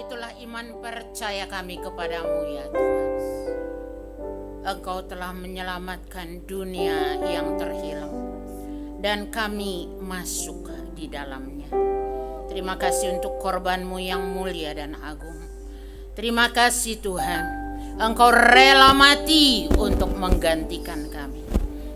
Itulah iman percaya kami kepadamu ya Tuhan. Engkau telah menyelamatkan dunia yang terhilang dan kami masuk di dalamnya. Terima kasih untuk korban-Mu yang mulia dan agung. Terima kasih Tuhan, Engkau rela mati untuk menggantikan kami.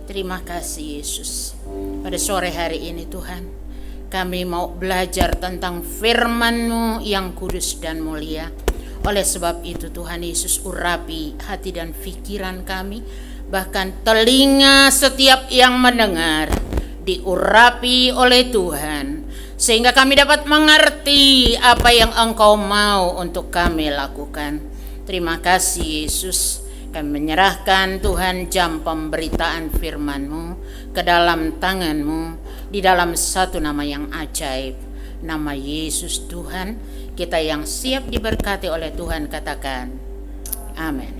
Terima kasih Yesus. Pada sore hari ini Tuhan, kami mau belajar tentang firman-Mu yang kudus dan mulia. Oleh sebab itu Tuhan Yesus, urapi hati dan pikiran kami, bahkan telinga setiap yang mendengar diurapi oleh Tuhan, sehingga kami dapat mengerti apa yang Engkau mau untuk kami lakukan. Terima kasih Yesus. Kami menyerahkan Tuhan jam pemberitaan firman-Mu ke dalam tangan-Mu, di dalam satu nama yang ajaib, nama Yesus Tuhan. Kita yang siap diberkati oleh Tuhan katakan amin.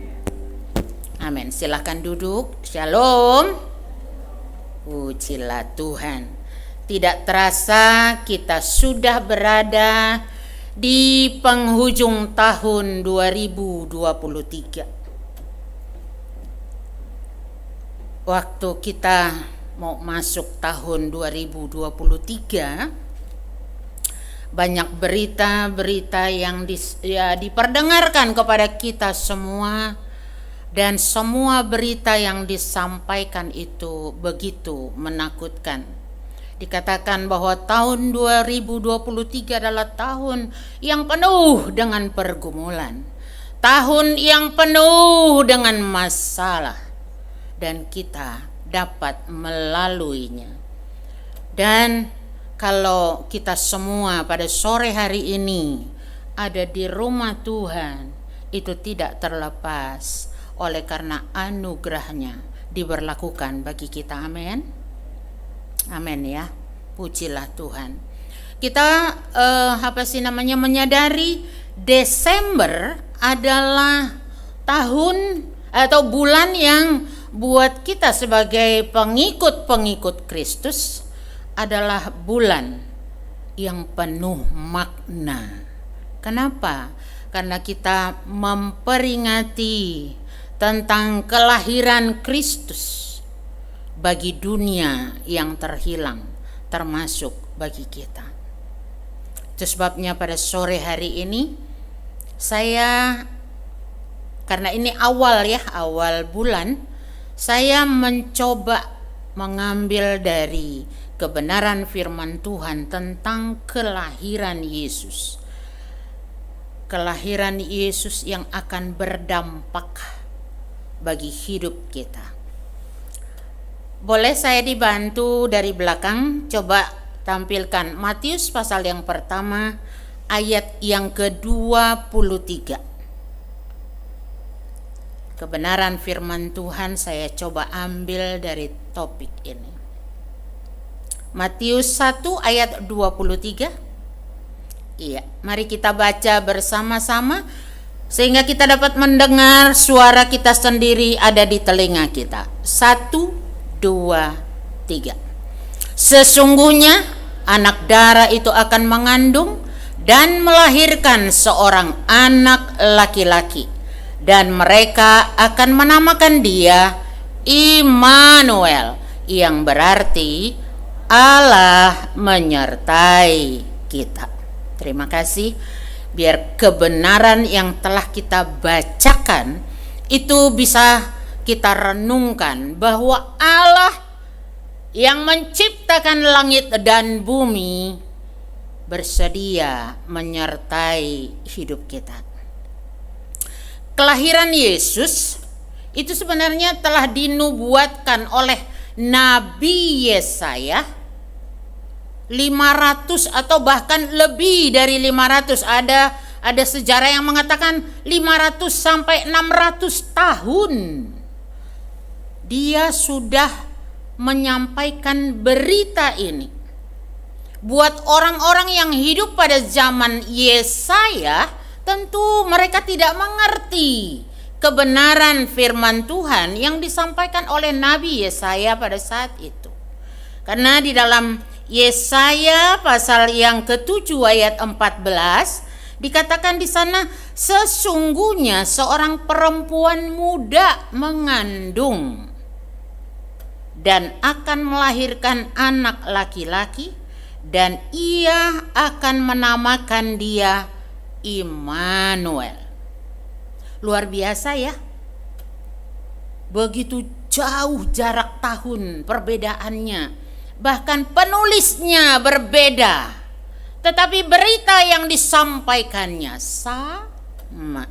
Amin. Silakan duduk. Shalom. Pujilah Tuhan. Tidak terasa kita sudah berada di penghujung tahun 2023. Waktu kita mau masuk tahun 2023, banyak berita-berita yang diperdengarkan kepada kita semua, dan semua berita yang disampaikan itu begitu menakutkan. Dikatakan bahwa tahun 2023 adalah tahun yang penuh dengan pergumulan, tahun yang penuh dengan masalah, dan kita dapat melaluinya. Dan kalau kita semua pada sore hari ini ada di rumah Tuhan, itu tidak terlepas oleh karena anugerahnya diberlakukan bagi kita. Amin. Amin ya. Pujilah Tuhan. Kita menyadari Desember adalah tahun atau bulan yang buat kita sebagai pengikut-pengikut Kristus adalah bulan yang penuh makna. Kenapa? Karena kita memperingati tentang kelahiran Kristus bagi dunia yang terhilang, termasuk bagi kita. Itu sebabnya pada sore hari ini saya, karena ini awal bulan, saya mencoba mengambil dari kebenaran firman Tuhan tentang kelahiran Yesus. Kelahiran Yesus yang akan berdampak bagi hidup kita. Boleh saya dibantu dari belakang? Coba tampilkan Matius pasal yang pertama ayat yang ke-23. Kebenaran firman Tuhan saya coba ambil dari topik ini. Matius 1 ayat 23. Iya, mari kita baca bersama-sama sehingga kita dapat mendengar suara kita sendiri ada di telinga kita. 1, 2, 3. Sesungguhnya anak darah itu akan mengandung dan melahirkan seorang anak laki-laki, dan mereka akan menamakan dia Immanuel, yang berarti Allah menyertai kita. Terima kasih. Biar kebenaran yang telah kita bacakan itu bisa kita renungkan bahwa Allah yang menciptakan langit dan bumi bersedia menyertai hidup kita. Kelahiran Yesus itu sebenarnya telah dinubuatkan oleh Nabi Yesaya 500 atau bahkan lebih dari 500. Ada sejarah yang mengatakan 500 sampai 600 tahun dia sudah menyampaikan berita ini. Buat orang-orang yang hidup pada zaman Yesaya, tentu mereka tidak mengerti kebenaran firman Tuhan yang disampaikan oleh Nabi Yesaya pada saat itu. Karena di dalam Yesaya pasal yang ke-7 ayat 14, Dikatakan di sana, sesungguhnya seorang perempuan muda mengandung dan akan melahirkan anak laki-laki, dan ia akan menamakan dia Immanuel. Luar biasa ya. Begitu jauh jarak tahun perbedaannya. Bahkan penulisnya berbeda. Tetapi berita yang disampaikannya sama.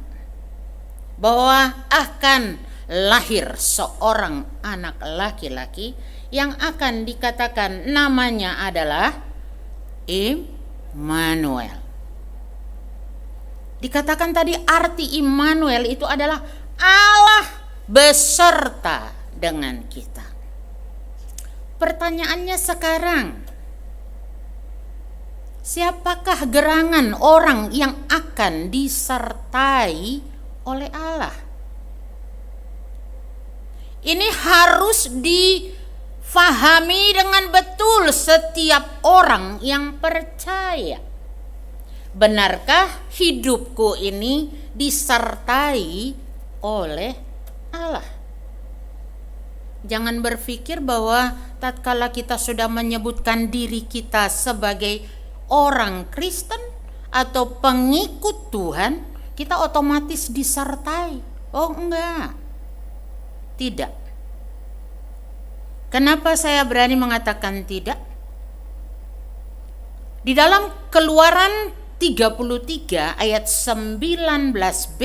Bahwa akan lahir seorang anak laki-laki yang akan dikatakan namanya adalah Immanuel. Dikatakan tadi arti Immanuel itu adalah Allah beserta dengan kita. Pertanyaannya sekarang, siapakah gerangan orang yang akan disertai oleh Allah? Ini harus difahami dengan betul setiap orang yang percaya. Benarkah hidupku ini disertai oleh Allah? Jangan berpikir bahwa tatkala kita sudah menyebutkan diri kita sebagai orang Kristen atau pengikut Tuhan, kita otomatis disertai. Oh enggak, tidak. Kenapa saya berani mengatakan tidak? Di dalam Keluaran 33 ayat 19b,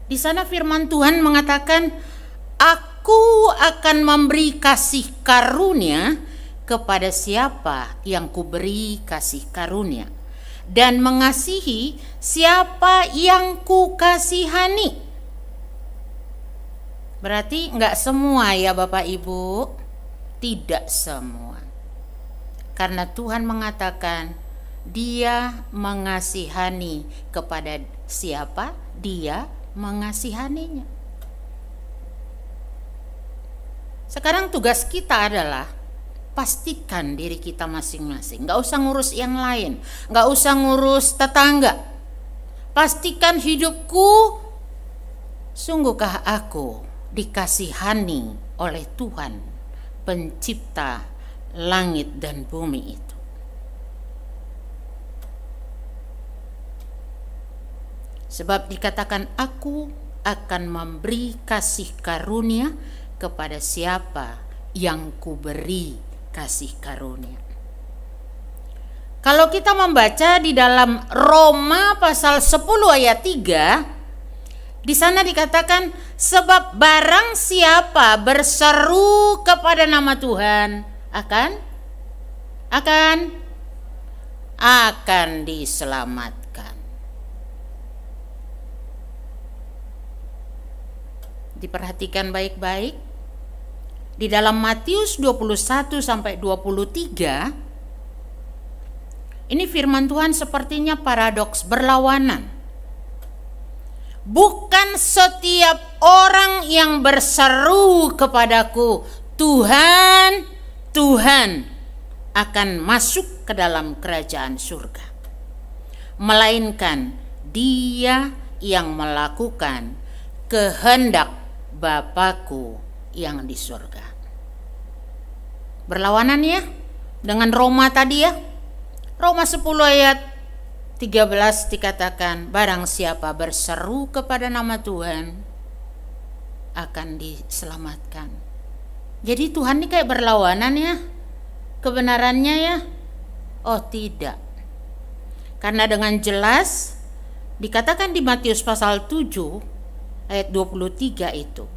di sana firman Tuhan mengatakan, Aku akan memberi kasih karunia kepada siapa yang kuberi kasih karunia, dan mengasihi siapa yang kukasihani. Berarti enggak semua ya Bapak Ibu, tidak semua. Karena Tuhan mengatakan Dia mengasihani kepada siapa Dia mengasihaninya. Sekarang tugas kita adalah pastikan diri kita masing-masing. Gak usah ngurus yang lain, gak usah ngurus tetangga. Pastikan hidupku, sungguhkah aku dikasihani oleh Tuhan, pencipta langit dan bumi itu. Sebab dikatakan, aku akan memberi kasih karunia kepada siapa yang kuberi kasih karunia. Kalau kita membaca di dalam Roma pasal 10 ayat 3, di sana dikatakan, sebab barang siapa berseru kepada nama Tuhan akan diselamatkan. Diperhatikan baik-baik. Di dalam Matius 21 sampai 23, ini firman Tuhan sepertinya paradoks, berlawanan. Bukan setiap orang yang berseru kepadaku, Tuhan, Tuhan, akan masuk ke dalam kerajaan surga, melainkan dia yang melakukan kehendak Bapakku yang di surga. Berlawanan ya dengan Roma tadi ya. Roma 10 ayat 13 dikatakan, barang siapa berseru kepada nama Tuhan akan diselamatkan. Jadi Tuhan ini kayak berlawanan ya kebenarannya ya? Oh tidak. Karena dengan jelas dikatakan di Matius pasal 7 ayat 23 itu,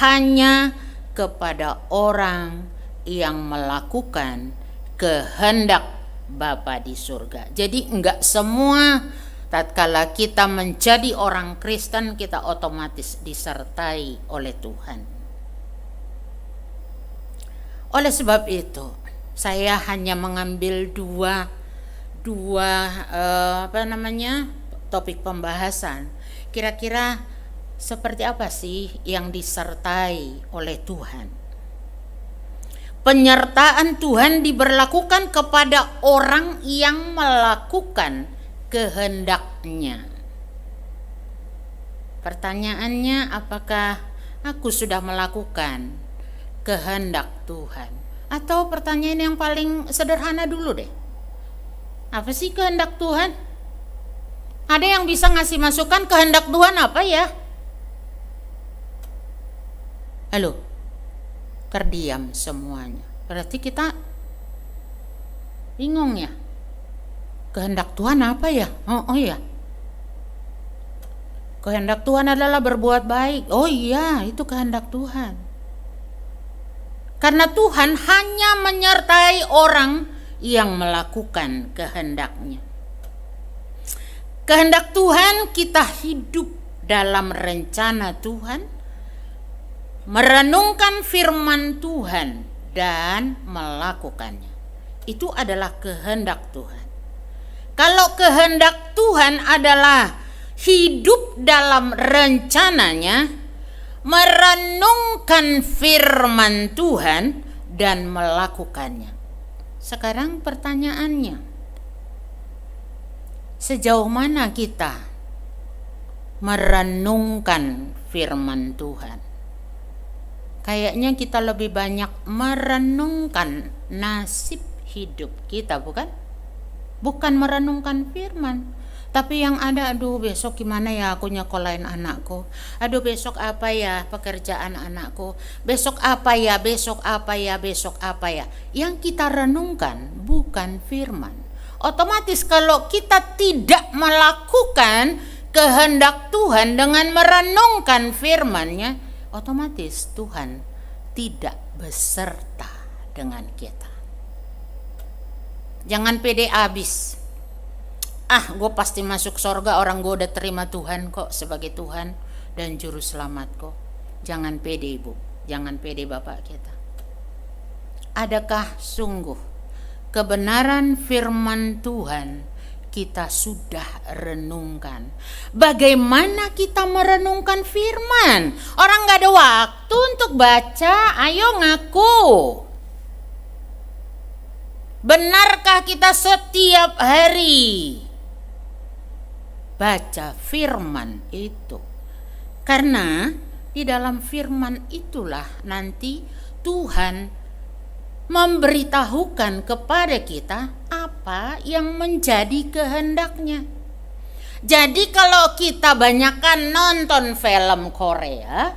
hanya kepada orang yang melakukan kehendak Bapa di surga. Jadi enggak semua tatkala kita menjadi orang Kristen kita otomatis disertai oleh Tuhan. Oleh sebab itu, saya hanya mengambil dua topik pembahasan. Kira-kira seperti apa sih yang disertai oleh Tuhan? Penyertaan Tuhan diberlakukan kepada orang yang melakukan kehendaknya. Pertanyaannya, apakah aku sudah melakukan kehendak Tuhan? Atau pertanyaan yang paling sederhana dulu deh, apa sih kehendak Tuhan? Ada yang bisa ngasih masukan kehendak Tuhan apa ya? Halo, terdiam semuanya. Berarti kita bingung ya. Kehendak Tuhan apa ya? Oh iya. Kehendak Tuhan adalah berbuat baik. Oh iya, itu kehendak Tuhan. Karena Tuhan hanya menyertai orang yang melakukan kehendaknya. Kehendak Tuhan kita hidup dalam rencana Tuhan, merenungkan firman Tuhan dan melakukannya. Itu adalah kehendak Tuhan. Kalau kehendak Tuhan adalah hidup dalam rencananya, merenungkan firman Tuhan dan melakukannya. Sekarang pertanyaannya, sejauh mana kita merenungkan firman Tuhan? Kayaknya kita lebih banyak merenungkan nasib hidup kita, bukan? Bukan merenungkan firman. Tapi yang ada, aduh besok gimana ya aku nyekolahin anakku, aduh besok apa ya pekerjaan anakku, besok apa ya, besok apa ya, besok apa ya. Yang kita renungkan bukan firman. Otomatis kalau kita tidak melakukan kehendak Tuhan dengan merenungkan firman-Nya, otomatis Tuhan tidak beserta dengan kita. Jangan pede abis. Gue pasti masuk sorga, orang gue udah terima Tuhan kok sebagai Tuhan dan Juru Selamat kok. Jangan pede ibu, jangan pede bapak kita. Adakah sungguh kebenaran firman Tuhan kita sudah renungkan? Bagaimana kita merenungkan firman? Orang gak ada waktu untuk baca, ayo ngaku. Benarkah kita setiap hari baca firman itu? Karena di dalam firman itulah nanti Tuhan memberitahukan kepada kita apa yang menjadi kehendaknya. Jadi kalau kita banyakkan nonton film Korea,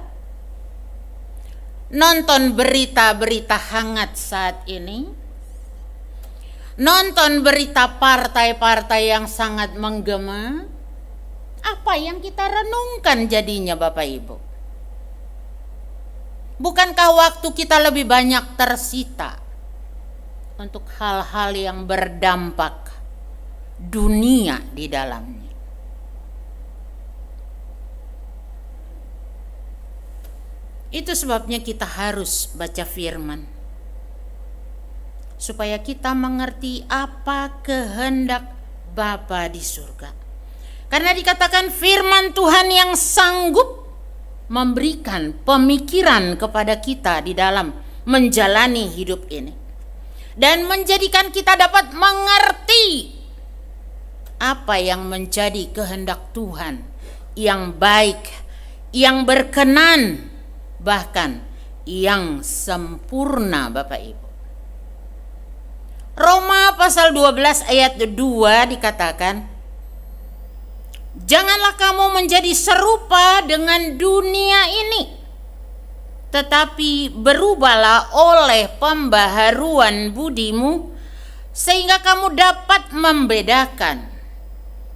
nonton berita-berita hangat saat ini, nonton berita partai-partai yang sangat menggema, apa yang kita renungkan jadinya Bapak Ibu? Bukankah waktu kita lebih banyak tersita untuk hal-hal yang berdampak dunia di dalamnya? Itu sebabnya kita harus baca firman, supaya kita mengerti apa kehendak Bapa di surga. Karena dikatakan firman Tuhan yang sanggup memberikan pemikiran kepada kita di dalam menjalani hidup ini, dan menjadikan kita dapat mengerti apa yang menjadi kehendak Tuhan yang baik, yang berkenan, bahkan yang sempurna Bapak Ibu. Roma pasal 12 ayat 2 dikatakan, janganlah kamu menjadi serupa dengan dunia ini, tetapi berubahlah oleh pembaharuan budimu, sehingga kamu dapat membedakan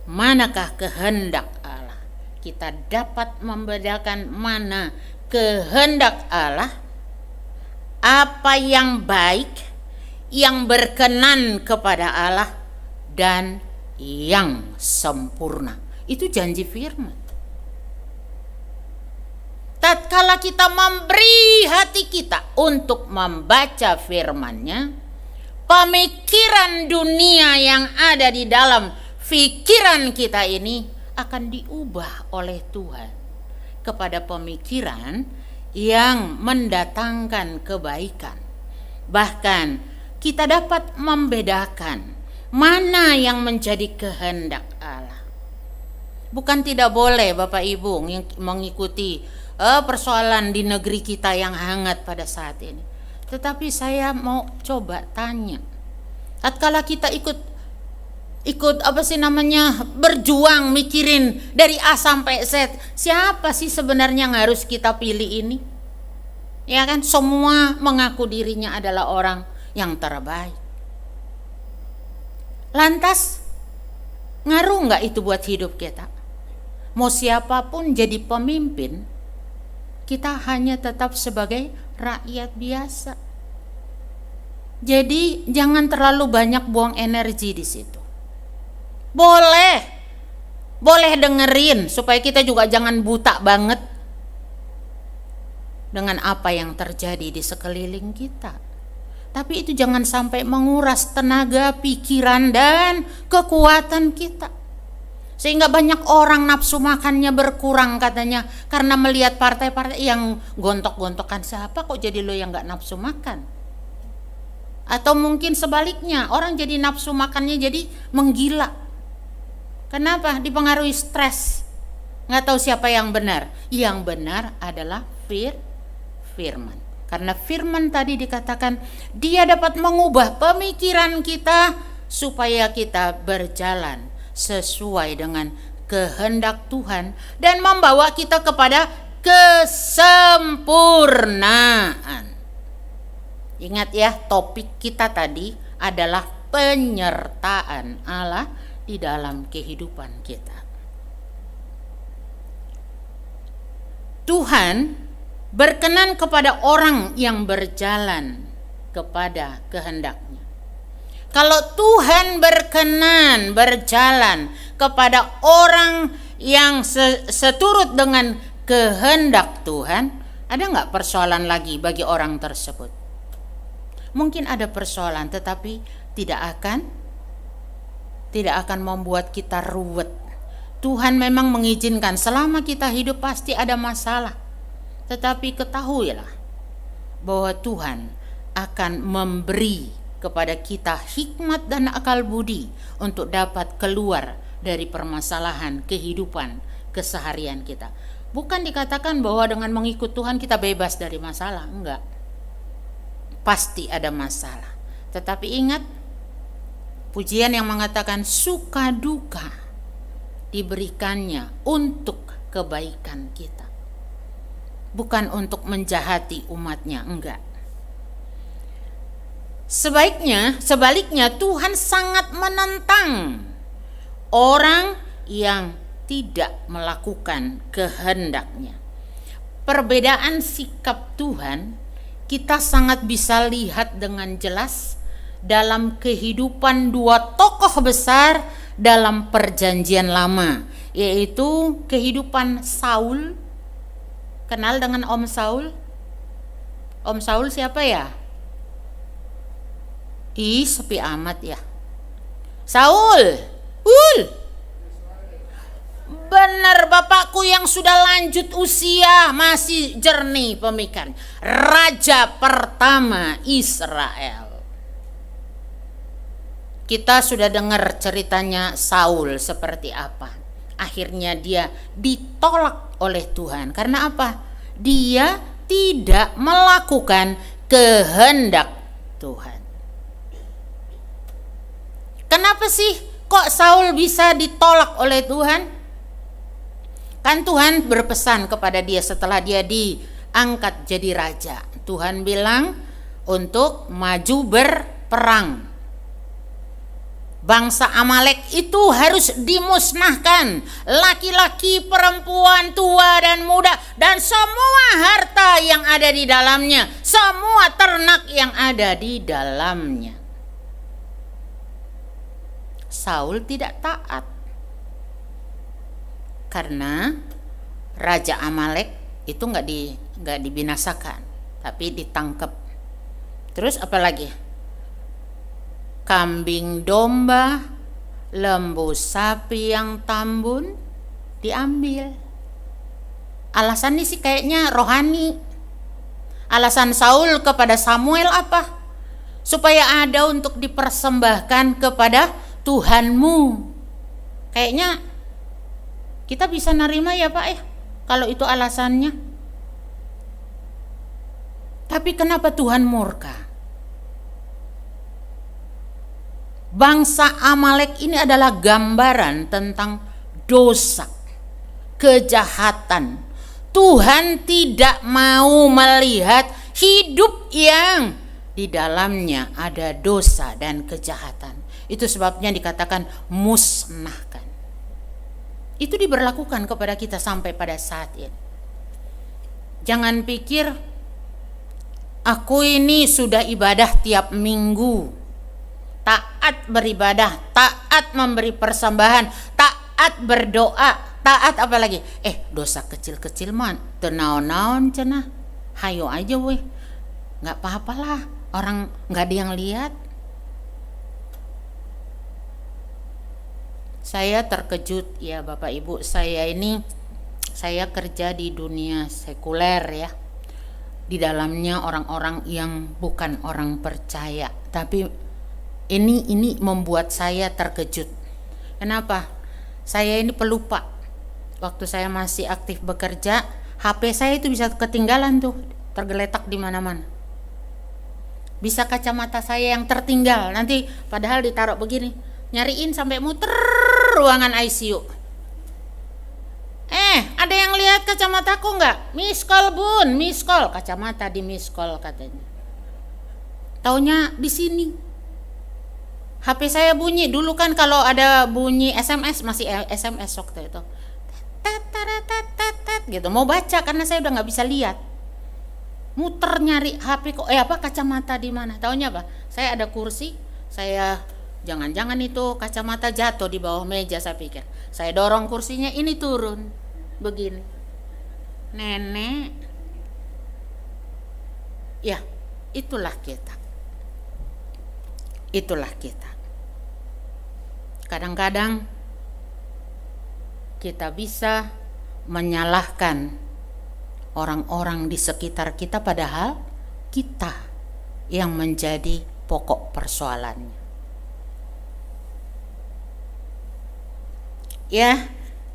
manakah kehendak Allah. Kita dapat membedakan mana kehendak Allah, apa yang baik, yang berkenan kepada Allah, dan yang sempurna. Itu janji firman. Tatkala kita memberi hati kita untuk membaca firman-Nya, pemikiran dunia yang ada di dalam pikiran kita ini akan diubah oleh Tuhan kepada pemikiran yang mendatangkan kebaikan. Bahkan kita dapat membedakan Mana yang menjadi kehendak Allah? Bukan tidak boleh Bapak Ibu mengikuti persoalan di negeri kita yang hangat pada saat ini. Tetapi saya mau coba tanya, tatkala kita ikut berjuang mikirin dari A sampai Z, siapa sih sebenarnya yang harus kita pilih ini? Ya kan, semua mengaku dirinya adalah orang yang terbaik. Lantas ngaruh nggak itu buat hidup kita? Mau siapapun jadi pemimpin, kita hanya tetap sebagai rakyat biasa. Jadi jangan terlalu banyak buang energi di situ. Boleh dengerin supaya kita juga jangan buta banget dengan apa yang terjadi di sekeliling kita. Tapi itu jangan sampai menguras tenaga, pikiran, dan kekuatan kita. Sehingga banyak orang nafsu makannya berkurang katanya, karena melihat partai-partai yang gontok-gontokan. Siapa kok jadi lo yang gak nafsu makan? Atau mungkin sebaliknya, orang jadi nafsu makannya jadi menggila. Kenapa? Dipengaruhi stres. Nggak tahu siapa yang benar. Yang benar adalah firman. Karena firman tadi dikatakan dia dapat mengubah pemikiran kita supaya kita berjalan sesuai dengan kehendak Tuhan dan membawa kita kepada kesempurnaan. Ingat ya, topik kita tadi adalah penyertaan Allah di dalam kehidupan kita. Tuhan berkenan kepada orang yang berjalan kepada kehendak-Nya. Kalau Tuhan berkenan berjalan kepada orang yang seturut dengan kehendak Tuhan, ada nggak persoalan lagi bagi orang tersebut? Mungkin ada persoalan, tetapi tidak akan membuat kita ruwet. Tuhan memang mengizinkan, selama kita hidup pasti ada masalah. Tetapi ketahuilah bahwa Tuhan akan memberi kepada kita hikmat dan akal budi untuk dapat keluar dari permasalahan kehidupan keseharian kita. Bukan dikatakan bahwa dengan mengikut Tuhan kita bebas dari masalah, enggak. Pasti ada masalah. Tetapi ingat, pujian yang mengatakan suka duka diberikannya untuk kebaikan kita. Bukan untuk menjahati umatnya, enggak. Sebaliknya Tuhan sangat menentang orang yang tidak melakukan kehendak-Nya. Perbedaan sikap Tuhan kita sangat bisa lihat dengan jelas dalam kehidupan dua tokoh besar dalam Perjanjian Lama, yaitu kehidupan Saul. Kenal dengan Om Saul? Om Saul siapa ya? Sepi amat ya. Saul. Benar, bapakku yang sudah lanjut usia masih jernih pemikiran. Raja pertama Israel. Kita sudah dengar ceritanya Saul seperti apa. Akhirnya dia ditolak oleh Tuhan. Karena apa? Dia tidak melakukan kehendak Tuhan. Kenapa sih kok Saul bisa ditolak oleh Tuhan? Kan Tuhan berpesan kepada dia setelah dia diangkat jadi raja. Tuhan bilang untuk maju berperang. Bangsa Amalek itu harus dimusnahkan. Laki-laki, perempuan, tua dan muda, dan semua harta yang ada di dalamnya, semua ternak yang ada di dalamnya. Saul tidak taat. Karena Raja Amalek itu nggak dibinasakan, tapi ditangkap. Terus apa lagi? Kambing domba, lembu sapi yang tambun diambil. Alasannya sih kayaknya rohani. Alasan Saul kepada Samuel apa? supaya ada untuk dipersembahkan kepada Tuhanmu. Kayaknya kita bisa nerima ya Pak ya, kalau itu alasannya. Tapi kenapa Tuhan murka? Bangsa Amalek ini adalah gambaran tentang dosa, kejahatan. Tuhan tidak mau melihat hidup yang di dalamnya ada dosa dan kejahatan. Itu sebabnya dikatakan musnahkan. Itu diberlakukan kepada kita sampai pada saat ini. Jangan pikir aku ini sudah ibadah tiap minggu, taat beribadah, taat memberi persembahan, taat berdoa, taat apa lagi? Dosa kecil-kecil mah tenaon-naon cenah. Hayo aja weh. Enggak apa-apalah, orang enggak ada yang lihat. Saya terkejut ya Bapak Ibu, saya kerja di dunia sekuler ya. Di dalamnya orang-orang yang bukan orang percaya, tapi ini membuat saya terkejut. Kenapa? Saya ini pelupa. Waktu saya masih aktif bekerja, HP saya itu bisa ketinggalan tuh, tergeletak di mana-mana. Bisa kacamata saya yang tertinggal, nanti padahal ditaruh begini, nyariin sampai muter ruangan ICU. Ada yang lihat kacamataku nggak? Miss call bun, miss call, kacamata di miss call katanya. Taunya di sini. HP saya bunyi, dulu kan kalau ada bunyi SMS, masih SMS waktu itu. Tat gitu, mau baca karena saya udah nggak bisa lihat. Muter nyari HP kok, kacamata di mana? Taunya apa? Saya ada kursi, saya jangan-jangan itu kacamata jatuh di bawah meja, saya pikir. Saya dorong kursinya, ini turun. Begini. Nenek. Ya, itulah kita. Itulah kita. Kadang-kadang kita bisa menyalahkan orang-orang di sekitar kita, padahal kita yang menjadi pokok persoalannya. Ya,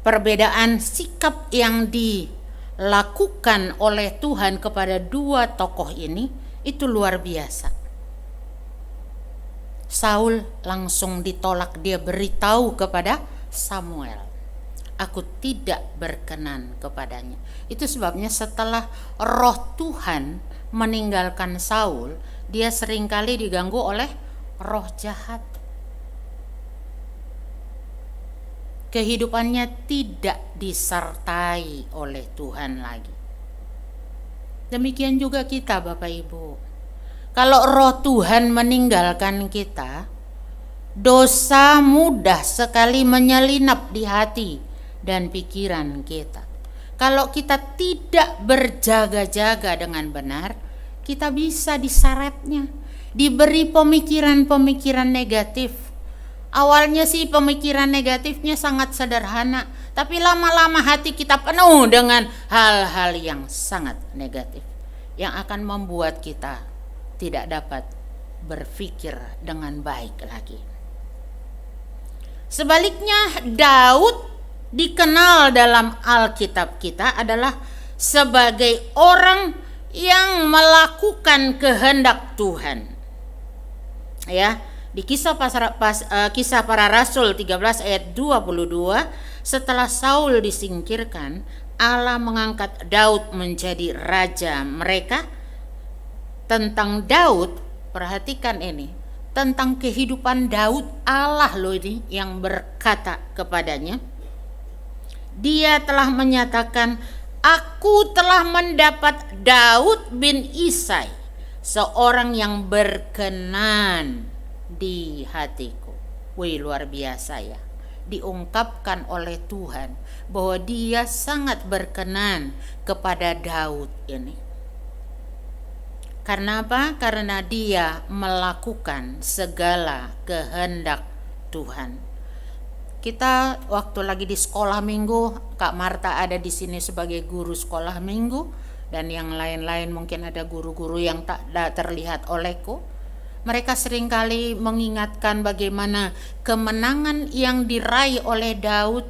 perbedaan sikap yang dilakukan oleh Tuhan kepada dua tokoh ini itu luar biasa. Saul langsung ditolak, dia beritahu kepada Samuel, aku tidak berkenan kepadanya. Itu sebabnya setelah roh Tuhan meninggalkan Saul, dia seringkali diganggu oleh roh jahat. Kehidupannya tidak disertai oleh Tuhan lagi. Demikian juga kita Bapak Ibu. Kalau roh Tuhan meninggalkan kita, dosa mudah sekali menyelinap di hati dan pikiran kita. Kalau kita tidak berjaga-jaga dengan benar, kita bisa diseretnya, diberi pemikiran-pemikiran negatif. Awalnya sih pemikiran negatifnya sangat sederhana, tapi lama-lama hati kita penuh dengan hal-hal yang sangat negatif, yang akan membuat kita tidak dapat berpikir dengan baik lagi. Sebaliknya, Daud dikenal dalam Alkitab kita adalah sebagai orang yang melakukan kehendak Tuhan. Ya, di Kisah Para Rasul 13 ayat 22, setelah Saul disingkirkan, Allah mengangkat Daud menjadi raja mereka. Tentang Daud, perhatikan ini, tentang kehidupan Daud, Allah loh ini yang berkata kepadanya. Dia telah menyatakan, aku telah mendapat Daud bin Isai, seorang yang berkenan di hatiku. Wih, luar biasa ya. Diungkapkan oleh Tuhan bahwa dia sangat berkenan kepada Daud ini. Karena apa? Karena dia melakukan segala kehendak Tuhan. Kita waktu lagi di sekolah minggu, Kak Marta ada di sini sebagai guru sekolah minggu, dan yang lain-lain mungkin ada guru-guru yang tak terlihat olehku. Mereka seringkali mengingatkan bagaimana kemenangan yang diraih oleh Daud,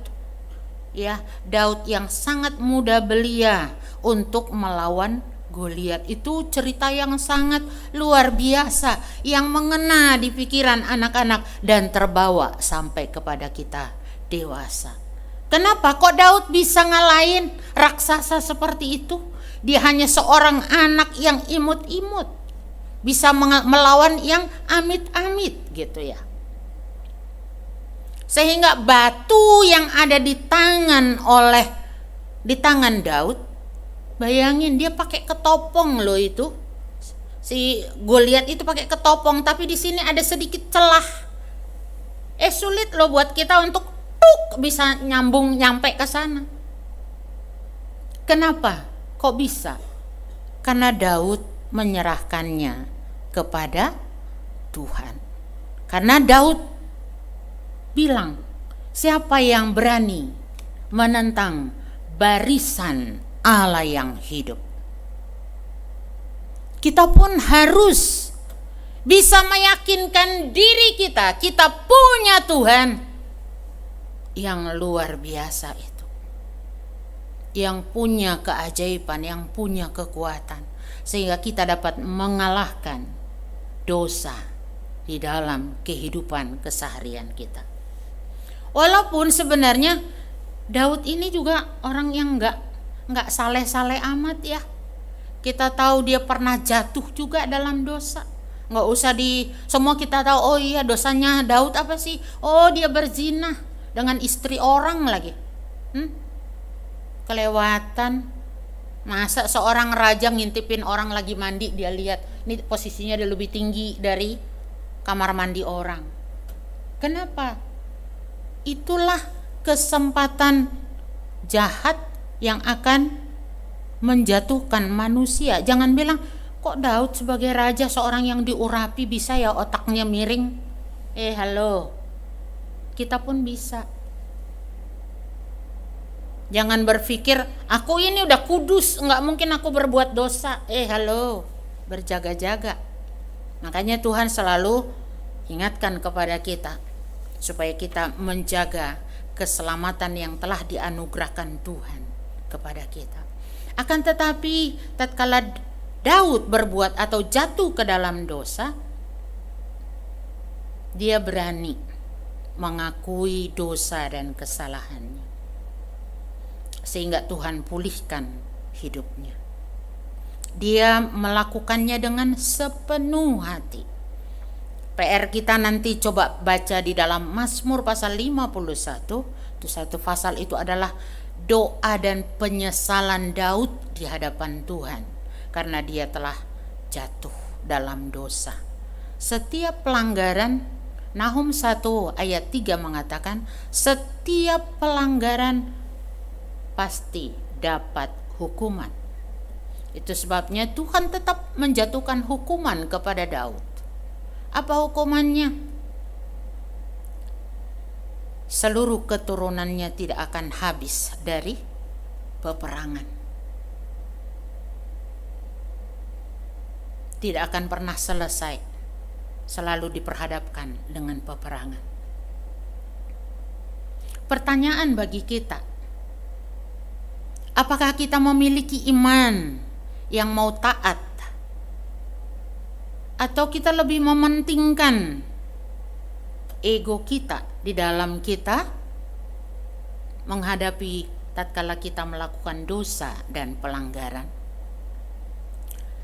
ya, Daud yang sangat muda belia untuk melawan Goliat. Itu cerita yang sangat luar biasa yang mengena di pikiran anak-anak dan terbawa sampai kepada kita dewasa. Kenapa kok Daud bisa ngalahin raksasa seperti itu? Dia hanya seorang anak yang imut-imut, bisa melawan yang amit-amit gitu ya. Sehingga batu yang ada di tangan Daud, bayangin dia pakai ketopong loh itu. Si Goliat itu pakai ketopong, tapi di sini ada sedikit celah. Sulit loh buat kita untuk bisa nyampe ke sana. Kenapa? Kok bisa? Karena Daud menyerahkannya kepada Tuhan. Karena Daud bilang, siapa yang berani menentang barisan Allah yang hidup? Kita pun harus bisa meyakinkan diri kita punya Tuhan yang luar biasa itu, yang punya keajaiban, yang punya kekuatan, sehingga kita dapat mengalahkan dosa di dalam kehidupan keseharian kita. Walaupun sebenarnya Daud ini juga orang yang nggak saleh-saleh amat ya. Kita tahu dia pernah jatuh juga dalam dosa. Nggak usah semua kita tahu, oh iya dosanya Daud apa sih? Oh dia berzina dengan istri orang lagi. Kelewatan. Masa seorang raja ngintipin orang lagi mandi, dia lihat ini posisinya dia lebih tinggi dari kamar mandi orang. Kenapa? Itulah kesempatan jahat yang akan menjatuhkan manusia. Jangan bilang, kok Daud sebagai raja, seorang yang diurapi, bisa ya otaknya miring. Halo, kita pun bisa. Jangan berpikir, aku ini udah kudus, nggak mungkin aku berbuat dosa. Halo, berjaga-jaga. Makanya Tuhan selalu ingatkan kepada kita, supaya kita menjaga keselamatan yang telah dianugerahkan Tuhan kepada kita. Akan tetapi tatkala Daud berbuat atau jatuh ke dalam dosa, dia berani mengakui dosa dan kesalahannya, sehingga Tuhan pulihkan hidupnya. Dia melakukannya dengan sepenuh hati. PR kita nanti coba baca di dalam Mazmur pasal 51. Itu satu pasal itu adalah doa dan penyesalan Daud di hadapan Tuhan karena dia telah jatuh dalam dosa. Setiap pelanggaran, Nahum 1 ayat 3 mengatakan, setiap pelanggaran pasti dapat hukuman. Itu sebabnya Tuhan tetap menjatuhkan hukuman kepada Daud. Apa hukumannya? Seluruh keturunannya tidak akan habis dari peperangan. Tidak akan pernah selesai. Selalu diperhadapkan dengan peperangan. Pertanyaan bagi kita, apakah kita memiliki iman yang mau taat? Atau kita lebih mementingkan ego kita di dalam kita menghadapi tatkala kita melakukan dosa dan pelanggaran?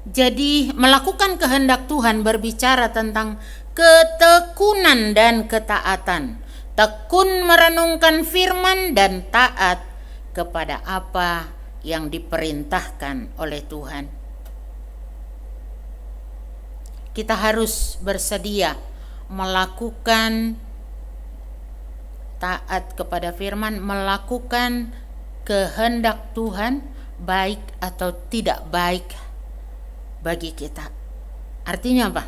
Jadi melakukan kehendak Tuhan berbicara tentang ketekunan dan ketaatan. Tekun merenungkan firman dan taat kepada apa yang diperintahkan oleh Tuhan. Kita harus bersedia melakukan taat kepada firman, melakukan kehendak Tuhan, baik atau tidak baik bagi kita. Artinya apa?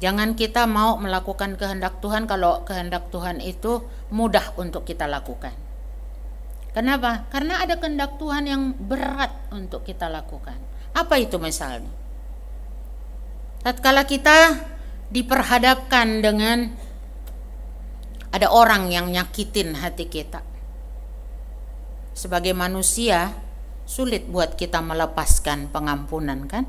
Jangan kita mau melakukan kehendak Tuhan kalau kehendak Tuhan itu mudah untuk kita lakukan. Kenapa? Karena ada kehendak Tuhan yang berat untuk kita lakukan. Apa itu misalnya? Tatkala kita diperhadapkan dengan ada orang yang nyakitin hati kita. Sebagai manusia, sulit buat kita melepaskan pengampunan, kan?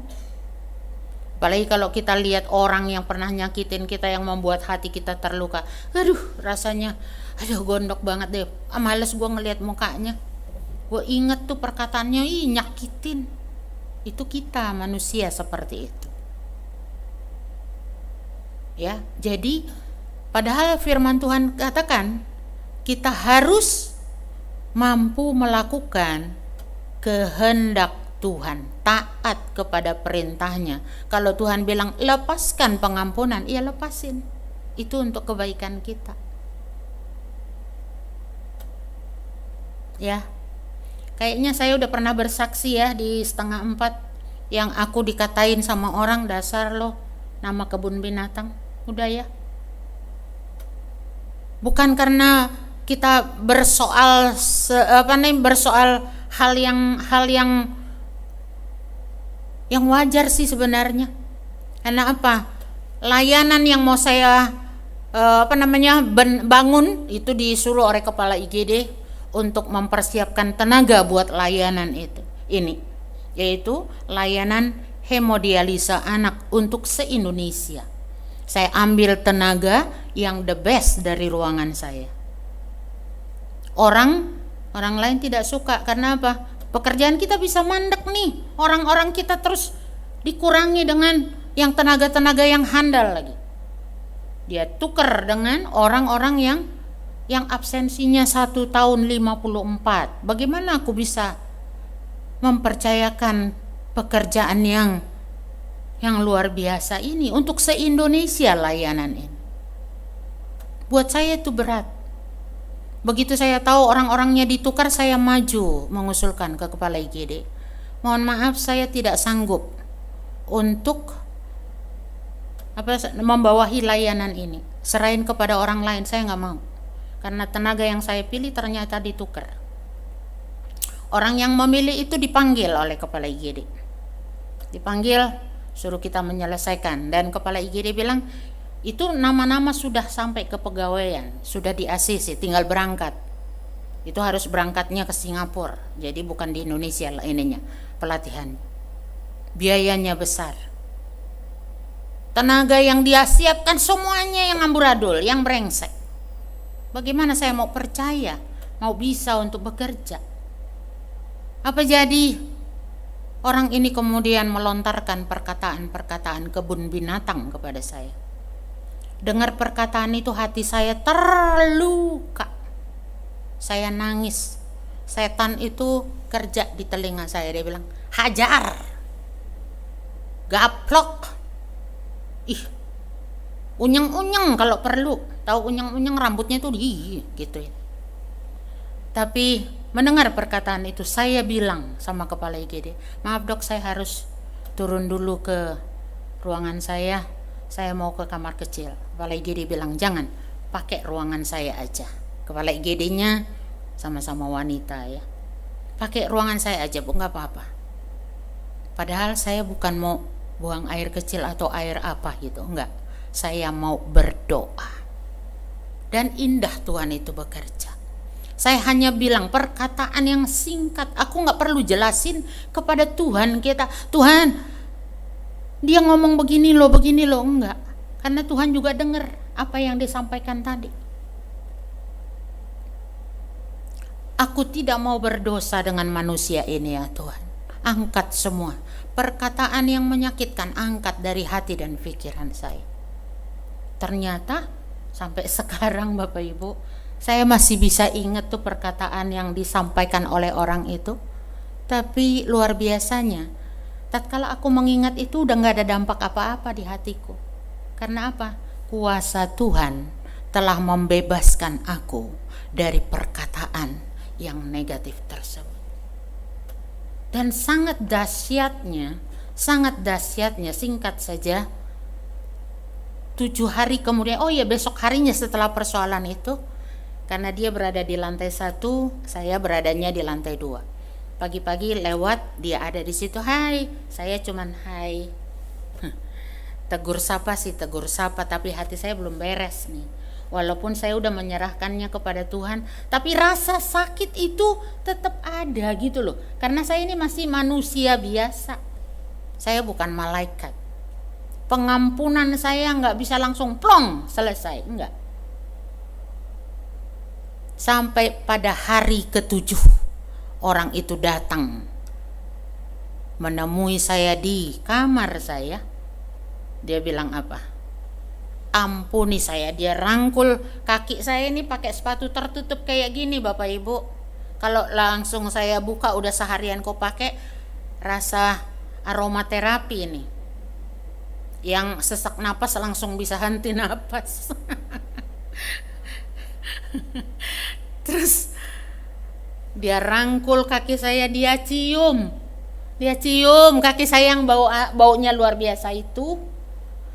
Apalagi kalau kita lihat orang yang pernah nyakitin kita, yang membuat hati kita terluka. Aduh, rasanya gondok banget deh. Males gue ngelihat mukanya. Gue inget tuh perkataannya, nyakitin. Itu kita manusia seperti itu. Ya, jadi padahal firman Tuhan katakan kita harus mampu melakukan kehendak Tuhan, taat kepada perintahnya. Kalau Tuhan bilang lepaskan pengampunan, ya lepasin. Itu untuk kebaikan kita. Ya, kayaknya saya udah pernah bersaksi ya di 3:30 yang aku dikatain sama orang, dasar lo nama kebun binatang. Udah ya. Bukan karena kita bersoal hal yang wajar sih sebenarnya. Karena apa? Layanan yang mau saya bangun itu disuruh oleh kepala IGD untuk mempersiapkan tenaga buat layanan ini yaitu layanan hemodialisa anak untuk se-Indonesia. Saya ambil tenaga yang the best dari ruangan saya. Orang lain tidak suka karena apa? Pekerjaan kita bisa mandek nih. Orang-orang kita terus dikurangi dengan yang tenaga-tenaga yang handal lagi. Dia tukar dengan orang-orang yang absensinya 1 tahun 54. Bagaimana aku bisa mempercayakan pekerjaan yang luar biasa ini untuk se-Indonesia layanan ini? Buat saya itu berat. Begitu saya tahu orang-orangnya ditukar, saya maju mengusulkan ke kepala IGD. Mohon maaf, saya tidak sanggup untuk membawahi layanan ini. Serahin kepada orang lain, saya nggak mau. Karena tenaga yang saya pilih ternyata ditukar. Orang yang memilih itu dipanggil oleh kepala IGD. Dipanggil, suruh kita menyelesaikan. Dan kepala IGD bilang, itu nama-nama sudah sampai ke pegawaian, sudah di ACC, tinggal berangkat. Itu harus berangkatnya ke Singapura, jadi bukan di Indonesia ininya pelatihan. Biayanya besar. Tenaga yang dia siapkan semuanya yang amburadul, yang brengsek. Bagaimana saya mau percaya, mau bisa untuk bekerja? Apa jadi orang ini kemudian melontarkan perkataan-perkataan kebun binatang kepada saya? Dengar perkataan itu hati saya terluka. Saya nangis. Setan itu kerja di telinga saya. Dia bilang, hajar, gaplok, unyeng-unyeng kalau perlu. Tahu unyeng-unyeng rambutnya itu gitu ya. Tapi mendengar perkataan itu, saya bilang sama kepala IGD, maaf dok, saya harus turun dulu ke ruangan saya mau ke kamar kecil. Kepala IGD bilang, jangan, pakai ruangan saya aja. Kepala IGD-nya sama-sama wanita ya. Pakai ruangan saya aja, Bu, nggak apa-apa. Padahal saya bukan mau buang air kecil atau air apa gitu, enggak. Saya mau berdoa. Dan indah Tuhan itu bekerja. Saya hanya bilang perkataan yang singkat. Aku nggak perlu jelasin kepada Tuhan kita, Tuhan, dia ngomong begini loh, enggak. Karena Tuhan juga dengar apa yang disampaikan tadi. Aku tidak mau berdosa dengan manusia ini ya Tuhan. Angkat semua perkataan yang menyakitkan, angkat dari hati dan pikiran saya. Ternyata sampai sekarang Bapak Ibu, saya masih bisa ingat tuh perkataan yang disampaikan oleh orang itu. Tapi luar biasanya, tatkala aku mengingat itu udah gak ada dampak apa-apa di hatiku. Karena apa? Kuasa Tuhan telah membebaskan aku dari perkataan yang negatif tersebut. Dan sangat dahsyatnya, singkat saja, 7 hari kemudian, besok harinya setelah persoalan itu, karena dia berada di lantai 1, saya beradanya di lantai 2. Pagi-pagi lewat, dia ada di situ, hai, saya cuman hai. Tegur sapa sih, tegur sapa, tapi hati saya belum beres nih. Walaupun saya udah menyerahkannya kepada Tuhan, tapi rasa sakit itu tetap ada gitu loh. Karena saya ini masih manusia biasa. Saya bukan malaikat. Pengampunan saya nggak bisa langsung plong selesai, enggak. Sampai pada hari ke-7 orang itu datang menemui saya di kamar saya. Dia bilang apa? Ampuni saya. Dia rangkul kaki saya ini pakai sepatu tertutup kayak gini Bapak Ibu. Kalau langsung saya buka udah seharian kok pakai, rasa aromaterapi ini. Yang sesak napas langsung bisa henti napas. Terus dia rangkul kaki saya, dia cium kaki saya yang baunya luar biasa itu.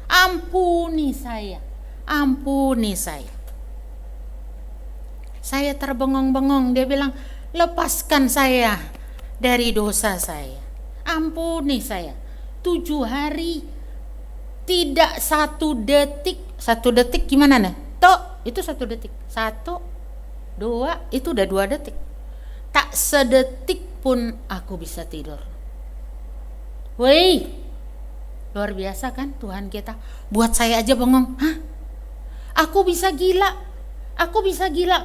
Ampuni saya. Saya terbengong-bengong. Dia bilang, lepaskan saya dari dosa saya. Ampuni saya. 7 hari tidak 1 detik. 1 detik gimana nih? Tok, itu 1 detik. 1, 2, itu udah 2 detik. Tak sedetik pun aku bisa tidur. Woi, luar biasa kan Tuhan kita. Buat saya aja bengong. Aku bisa gila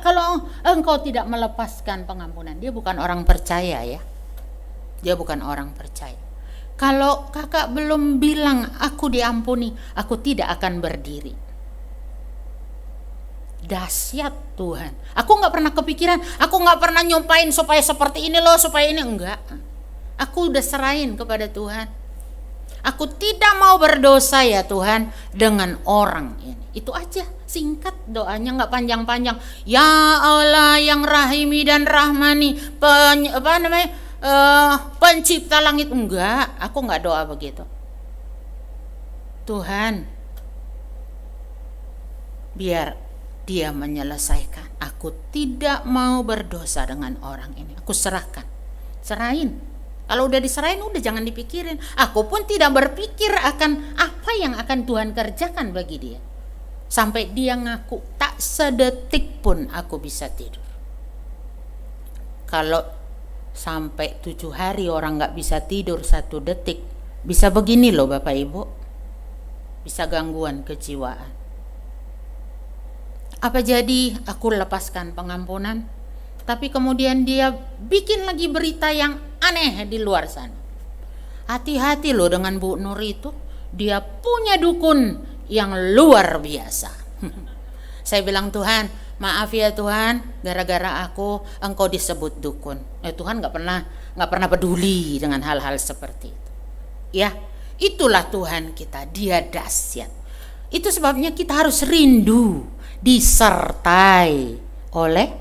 kalau engkau tidak melepaskan pengampunan. Dia bukan orang percaya ya. Dia bukan orang percaya. Kalau kakak belum bilang aku diampuni, aku tidak akan berdiri. Dahsyat Tuhan. Aku gak pernah kepikiran, aku gak pernah nyopain supaya seperti ini loh, supaya ini, enggak. Aku udah serahin kepada Tuhan. Aku tidak mau berdosa ya Tuhan dengan orang ini. Itu aja, singkat doanya, nggak panjang-panjang. Ya Allah yang rahimi dan rahmani, pencipta langit. Enggak, aku nggak doa begitu. Tuhan, biar dia menyelesaikan. Aku tidak mau berdosa dengan orang ini. Aku serahin. Kalau udah diserahin, udah jangan dipikirin. Aku pun tidak berpikir akan apa yang akan Tuhan kerjakan bagi dia. Sampai dia ngaku, tak sedetik pun aku bisa tidur. Kalau sampai 7 hari orang gak bisa tidur 1 detik, bisa begini loh Bapak Ibu. Bisa gangguan kejiwaan. Apa jadi aku lepaskan pengampunan? Tapi kemudian dia bikin lagi berita yang aneh di luar sana. Hati-hati loh dengan Bu Nur itu. Dia punya dukun yang luar biasa. Saya bilang, Tuhan, maaf ya Tuhan, gara-gara aku engkau disebut dukun. Tuhan gak pernah peduli dengan hal-hal seperti itu. Ya, itulah Tuhan kita. Dia dahsyat. Itu sebabnya kita harus rindu disertai oleh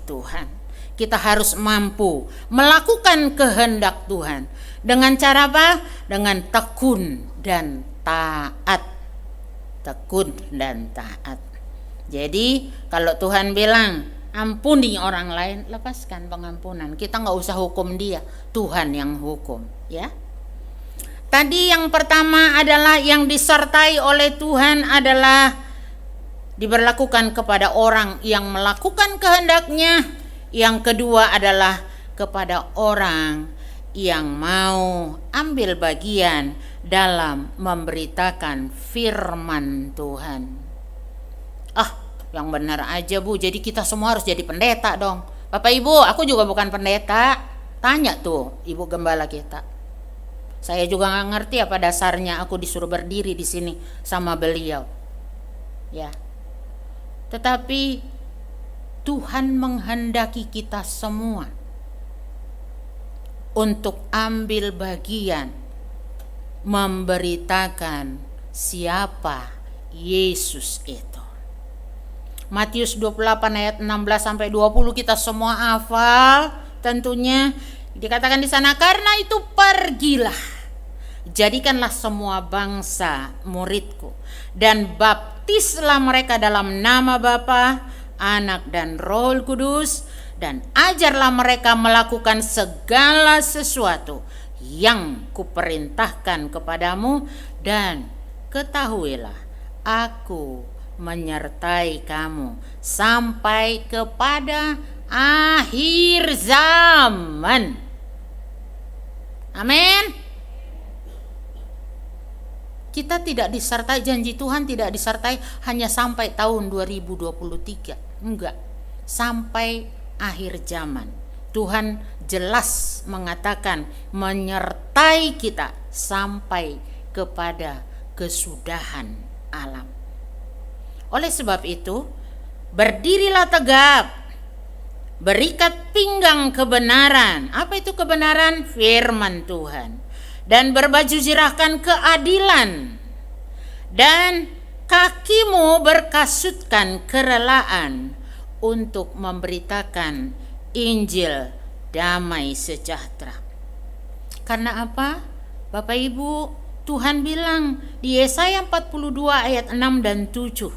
Tuhan. Kita harus mampu melakukan kehendak Tuhan. Dengan cara apa? Dengan tekun dan taat. Jadi kalau Tuhan bilang ampuni orang lain, lepaskan pengampunan. Kita gak usah hukum dia, Tuhan yang hukum, ya. Tadi yang pertama adalah yang disertai oleh Tuhan adalah diberlakukan kepada orang yang melakukan kehendaknya. Yang kedua adalah kepada orang yang mau ambil bagian dalam memberitakan firman Tuhan. Yang benar aja Bu, jadi kita semua harus jadi pendeta dong. Bapak Ibu, aku juga bukan pendeta. Tanya tuh Ibu Gembala kita. Saya juga gak ngerti apa dasarnya aku disuruh berdiri di sini sama beliau. Ya. Tetapi Tuhan menghendaki kita semua untuk ambil bagian memberitakan siapa Yesus itu. Matius 28 ayat 16 sampai 20 kita semua hafal tentunya. Dikatakan di sana, karena itu pergilah, jadikanlah semua bangsa muridku dan baptislah mereka dalam nama Bapa, Anak dan Roh Kudus, dan ajarlah mereka melakukan segala sesuatu yang kuperintahkan kepadamu, dan ketahuilah, aku menyertai kamu sampai kepada akhir zaman. Amin. Kita tidak disertai, janji Tuhan tidak disertai hanya sampai tahun 2023. Enggak, sampai akhir zaman. Tuhan jelas mengatakan menyertai kita sampai kepada kesudahan alam. Oleh sebab itu, berdirilah tegap, berikat pinggang kebenaran. Apa itu kebenaran? Firman Tuhan. Dan berbaju zirahkan keadilan, dan kakimu berkasutkan kerelaan untuk memberitakan Injil damai sejahtera. Karena apa? Bapak Ibu, Tuhan bilang di Yesaya 42 ayat 6 dan 7,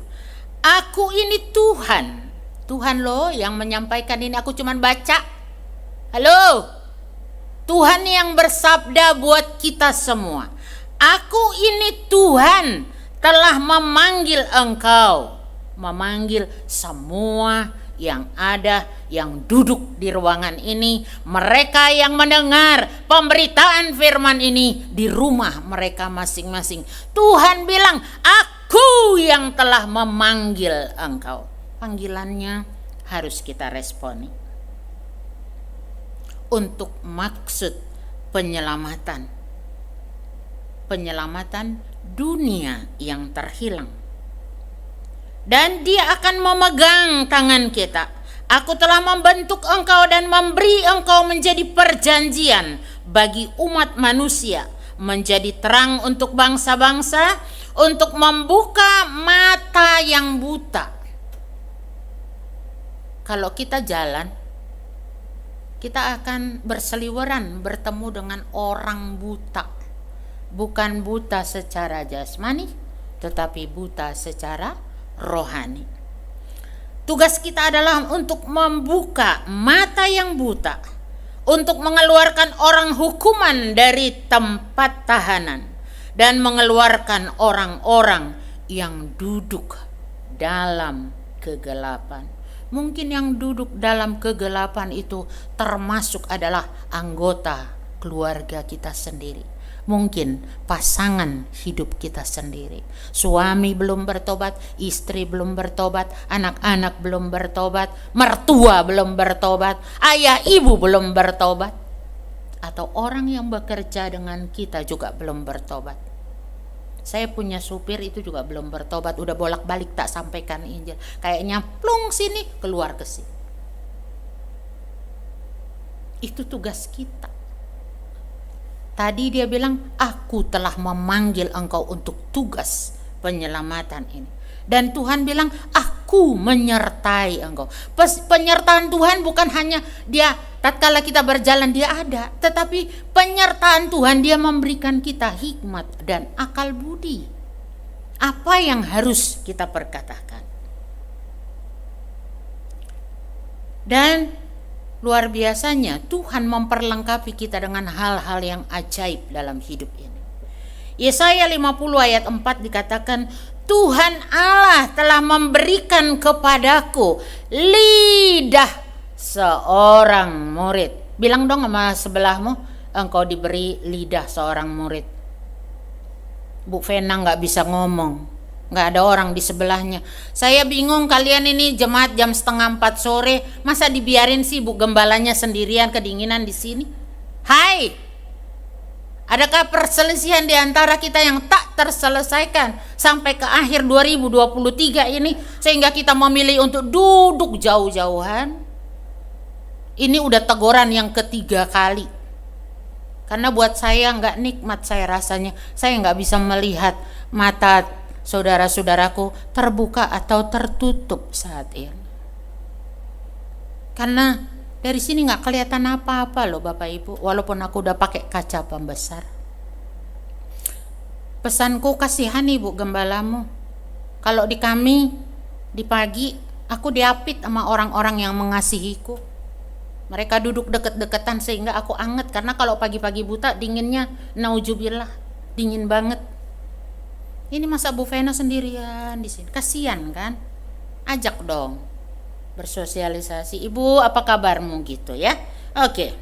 aku ini Tuhan. Tuhan loh yang menyampaikan ini, aku cuman baca. Halo, Tuhan yang bersabda buat kita semua. Aku ini Tuhan telah memanggil engkau, memanggil semua yang ada, yang duduk di ruangan ini, mereka yang mendengar pemberitaan firman ini di rumah mereka masing-masing. Tuhan bilang, aku yang telah memanggil engkau. Panggilannya harus kita responi untuk maksud penyelamatan dunia yang terhilang. Dan dia akan memegang tangan kita. Aku telah membentuk engkau dan memberi engkau menjadi perjanjian bagi umat manusia, menjadi terang untuk bangsa-bangsa, untuk membuka mata yang buta. Kalau kita jalan, kita akan berseliweran bertemu dengan orang buta. Bukan buta secara jasmani, tetapi buta secara rohani. Tugas kita adalah untuk membuka mata yang buta, untuk mengeluarkan orang hukuman dari tempat tahanan, dan mengeluarkan orang-orang yang duduk dalam kegelapan. Mungkin yang duduk dalam kegelapan itu termasuk adalah anggota keluarga kita sendiri. Mungkin pasangan hidup kita sendiri. Suami belum bertobat, istri belum bertobat, anak-anak belum bertobat, mertua belum bertobat, ayah ibu belum bertobat. Atau orang yang bekerja dengan kita juga belum bertobat. Saya punya supir itu juga belum bertobat, udah bolak-balik tak sampaikan Injil. Kayaknya plung sini, keluar ke sini. Itu tugas kita. Tadi dia bilang, aku telah memanggil engkau untuk tugas penyelamatan ini. Dan Tuhan bilang, aku menyertai engkau. Penyertaan Tuhan bukan hanya dia tatkala kita berjalan dia ada, tetapi penyertaan Tuhan dia memberikan kita hikmat dan akal budi. Apa yang harus kita perkatakan. Dan luar biasanya Tuhan memperlengkapi kita dengan hal-hal yang ajaib dalam hidup ini. Yesaya 50 ayat 4 dikatakan, Tuhan Allah telah memberikan kepadaku lidah seorang murid. Bilang dong sama sebelahmu, engkau diberi lidah seorang murid. Bu Vena gak bisa ngomong, gak ada orang di sebelahnya. Saya bingung, kalian ini jemaat jam 3:30 sore, masa dibiarin sih Bu Gembalanya sendirian kedinginan di sini? Hai, adakah perselisihan di antara kita yang tak terselesaikan sampai ke akhir 2023 ini sehingga kita memilih untuk duduk jauh-jauhan? Ini udah teguran yang ketiga kali. Karena buat saya nggak nikmat saya rasanya. Saya nggak bisa melihat mata saudara-saudaraku terbuka atau tertutup saat ini. Karena dari sini nggak kelihatan apa-apa loh Bapak Ibu, walaupun aku udah pakai kaca pembesar. Pesanku, kasihani Bu Gembalamu. Kalau di kami, di pagi, aku diapit sama orang-orang yang mengasihiku. Mereka duduk deket-deketan sehingga aku anget. Karena kalau pagi-pagi buta dinginnya, naujubillah, dingin banget. Ini masa Bu Vena sendirian di sini, kasihan kan? Ajak dong bersosialisasi. Ibu, apa kabarmu gitu ya? Oke.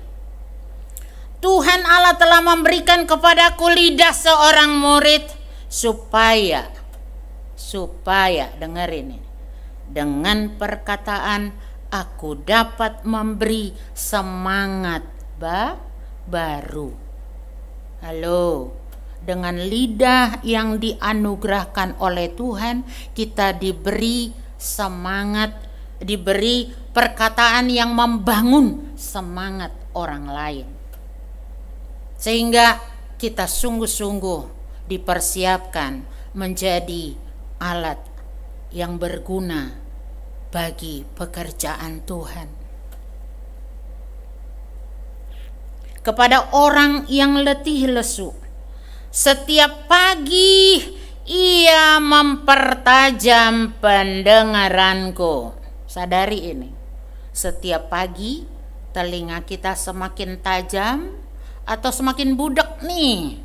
Tuhan Allah telah memberikan kepadaku lidah seorang murid supaya dengerin ini. Dengan perkataan aku dapat memberi semangat baru. Halo. Dengan lidah yang dianugerahkan oleh Tuhan, kita diberi semangat, diberi perkataan yang membangun semangat orang lain. Sehingga kita sungguh-sungguh dipersiapkan menjadi alat yang berguna bagi pekerjaan Tuhan. Kepada orang yang letih lesu, setiap pagi ia mempertajam pendengaranku. Sadari ini. Setiap pagi telinga kita semakin tajam atau semakin budak nih.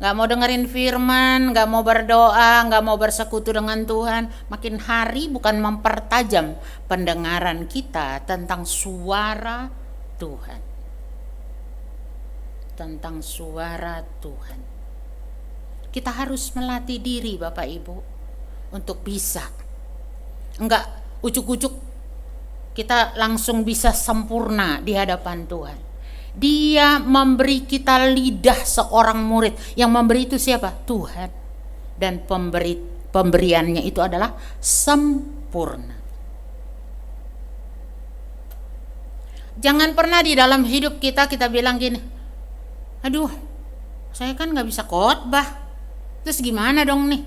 Gak mau dengerin firman, gak mau berdoa, gak mau bersekutu dengan Tuhan. Makin hari bukan mempertajam pendengaran kita tentang suara Tuhan. Tentang suara Tuhan. Kita harus melatih diri Bapak Ibu untuk bisa. Enggak ujuk-ujuk kita langsung bisa sempurna di hadapan Tuhan. Dia memberi kita lidah seorang murid. Yang memberi itu siapa? Tuhan. Dan pemberiannya itu adalah sempurna. Jangan pernah di dalam hidup kita bilang gini, aduh, saya kan gak bisa khotbah. Terus gimana dong nih?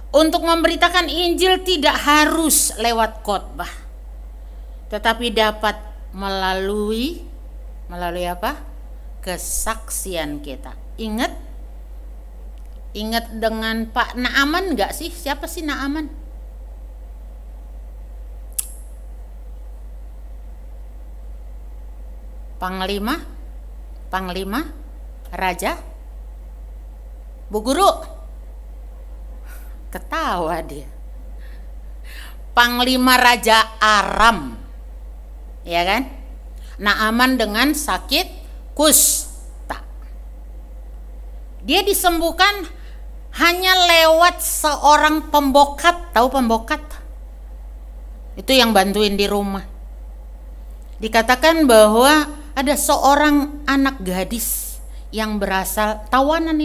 Untuk memberitakan Injil tidak harus lewat khotbah, tetapi dapat melalui apa? Kesaksian kita. Ingat dengan Pak Naaman gak sih? Siapa sih Naaman? Panglima Raja, Bu Guru ketawa dia. Panglima Raja Aram, ya kan? Naaman dengan sakit kusta. Dia disembuhkan hanya lewat seorang pembokat. Tahu pembokat? Itu yang bantuin di rumah. Dikatakan bahwa ada seorang anak gadis yang berasal tawanan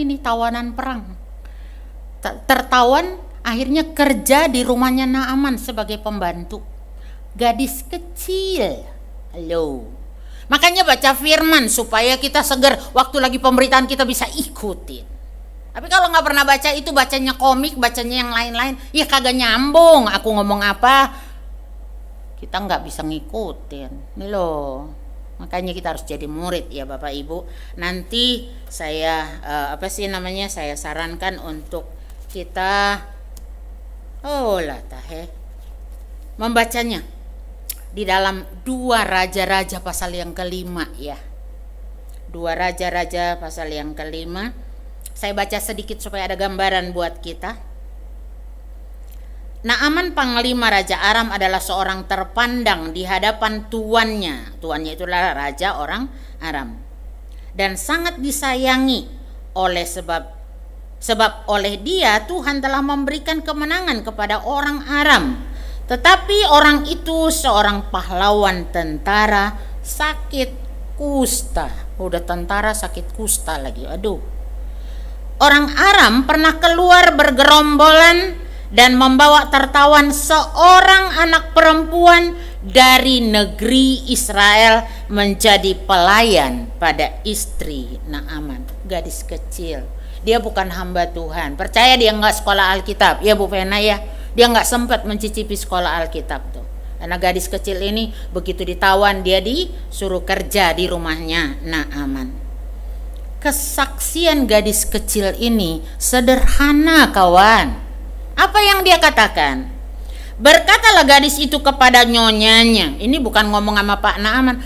perang. Tertawan, akhirnya kerja di rumahnya Naaman sebagai pembantu. Gadis kecil. Halo. Makanya baca firman supaya kita segar waktu lagi pemberitaan kita bisa ikutin. Tapi kalau nggak pernah baca itu, bacanya komik, bacanya yang lain-lain, ya kagak nyambung. Aku ngomong apa, kita nggak bisa ngikutin. Nih loh. Makanya kita harus jadi murid ya Bapak Ibu. Nanti saya saya sarankan untuk kita membacanya di dalam 2 Raja-Raja pasal yang kelima ya. 2 Raja-Raja pasal yang kelima. Saya baca sedikit supaya ada gambaran buat kita. Naaman Panglima Raja Aram adalah seorang terpandang di hadapan tuannya. Tuannya itulah raja orang Aram. Dan sangat disayangi sebab oleh dia Tuhan telah memberikan kemenangan kepada orang Aram. Tetapi orang itu seorang pahlawan tentara sakit kusta. Udah tentara sakit kusta lagi. Aduh. Orang Aram pernah keluar bergerombolan dan membawa tertawan seorang anak perempuan dari negeri Israel menjadi pelayan pada istri Naaman, gadis kecil. Dia bukan hamba Tuhan. Percaya dia nggak sekolah Alkitab, ya Bu Vena ya. Dia nggak sempat mencicipi sekolah Alkitab tuh. Karena gadis kecil ini begitu ditawan, dia disuruh kerja di rumahnya Naaman. Kesaksian gadis kecil ini sederhana kawan. Apa yang dia katakan? Berkatalah gadis itu kepada nyonyanya. Ini bukan ngomong sama Pak Naaman.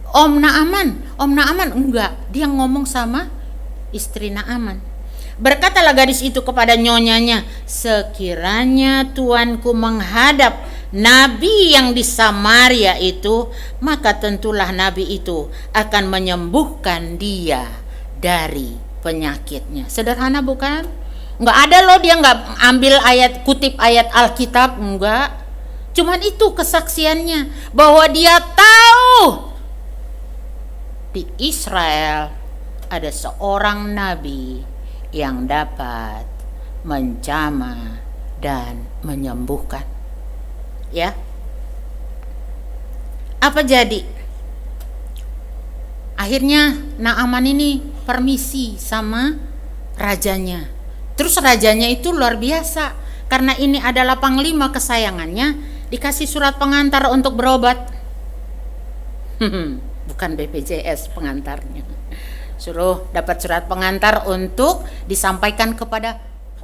Om Naaman, enggak. Dia ngomong sama istri Naaman. Berkatalah gadis itu kepada nyonyanya, sekiranya tuanku menghadap nabi yang di Samaria itu, maka tentulah nabi itu akan menyembuhkan dia dari penyakitnya. Sederhana bukan? Nggak ada loh dia nggak ambil ayat, kutip ayat Alkitab, enggak. Cuman itu kesaksiannya, bahwa dia tahu di Israel ada seorang nabi yang dapat menjamah dan menyembuhkan. Ya. Apa jadi? Akhirnya Naaman ini permisi sama rajanya. Terus rajanya itu luar biasa, karena ini adalah panglima kesayangannya, dikasih surat pengantar untuk berobat. Bukan BPJS pengantarnya. Suruh dapat surat pengantar untuk disampaikan